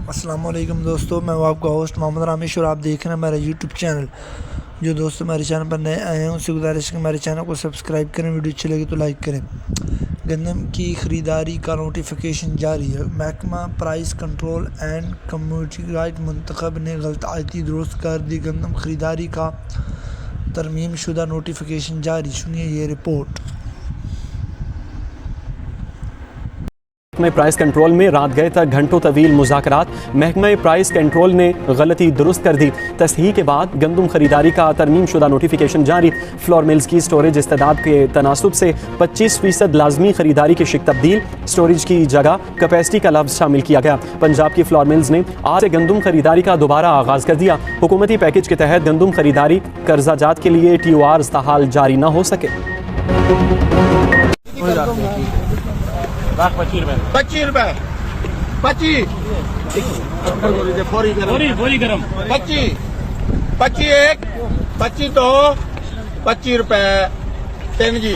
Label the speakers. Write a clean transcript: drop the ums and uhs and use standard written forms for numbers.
Speaker 1: السلام علیکم دوستو، میں آپ کا ہوسٹ محمد رامیش اور آپ دیکھ رہے ہیں میرا یوٹیوب چینل۔ جو دوست ہمارے چینل پر نئے آئے ہیں ان سے گزارش ہے کہ ہمارے چینل کو سبسکرائب کریں، ویڈیو اچھی لگی تو لائک کریں۔ گندم کی خریداری کا نوٹیفیکیشن جاری ہے۔ محکمہ price control and community right منتخب نے غلط آیتی درست کر دی۔ گندم خریداری کا ترمیم شدہ نوٹیفیکیشن جاری، سنیے یہ رپورٹ۔
Speaker 2: محکمہ پرائس کنٹرول میں رات گئے تک گھنٹوں طویل مذاکرات۔ محکمہ پرائس کنٹرول نے غلطی درست کر دی۔ تصحیح کے بعد گندم خریداری کا ترمیم شدہ نوٹیفیکیشن جاری۔ فلور ملز کی سٹوریج استعداد کے تناسب سے 25% لازمی خریداری کی شک تبدیل۔ سٹوریج کی جگہ کیپیسٹی کا لفظ شامل کیا گیا۔ پنجاب کی فلور ملز نے آج سے گندم خریداری کا دوبارہ آغاز کر دیا۔ حکومتی پیکیج کے تحت گندم خریداری قرضہ جات کے لیے TORs تاحال جاری نہ ہو سکے۔
Speaker 3: 25 روپے 25 فوری گرم 25 ایک 25 دو 25 روپے 3 جی